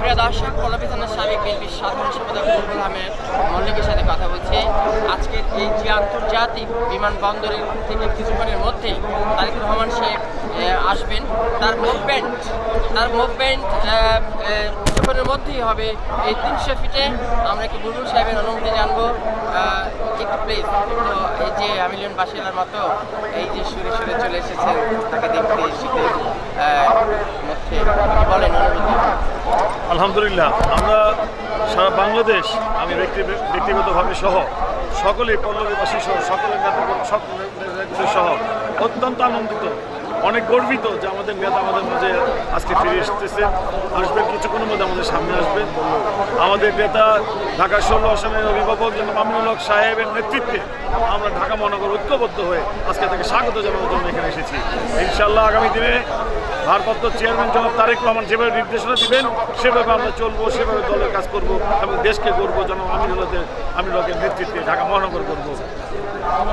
প্রিয় দর্শক, পল্লবী থানার সাবেক বিএনপির সাধারণ সম্পাদক বুলবুল আহমেদ মল্লিকের সাথে কথা বলছি। আজকের এই যে আন্তর্জাতিক বিমানবন্দরের থেকে কিছুক্ষণের মধ্যেই তারেকুর রহমান সাহেব আসবেন, তার মুভমেন্ট কিছুক্ষণের মধ্যেই হবে এই 300 ফিটে। আমরা একটু বুলবুল সাহেবের অনুমতি জানবো। একটু প্লিজ, তো এই যে আমিলিয়ন বাসিলার মতো এই যে সুরে সুরে চলে এসেছেন তাকে দেখতে শীতের মধ্যে বলেন অনুভূতি। আলহামদুলিল্লাহ, আমরা সারা বাংলাদেশ, আমি ব্যক্তিগতভাবে সহ সকলেই, পল্লবীবাসী সহ সকলের নেতাগণ সহ অত্যন্ত আনন্দিত, অনেক গর্বিত যে আমাদের নেতা আমাদের মাঝে আজকে ফিরে আসবেন কিছুক্ষণের মধ্যে আমাদের সামনে আসবেন। আমাদের নেতা ঢাকা 16 আসনের অভিভাবক জনাব আমিনুল হক সাহেবের নেতৃত্বে আমরা ঢাকা মহানগর ঐক্যবদ্ধ হয়ে আজকে তাকে স্বাগত জানানোর জন্য এখানে এসেছি। ইনশাআল্লাহ আগামী দিনে ভারপ্রাপ্ত চেয়ারম্যান জনাব তারেক রহমান যেভাবে নির্দেশনা দিবেন সেভাবে আমরা চলবো, সেভাবে দলের কাজ করব এবং দেশকে গড়বো জনাব আমিনুল হকের নেতৃত্বে ঢাকা মহানগর করবো।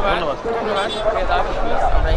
ধন্যবাদ। আমরা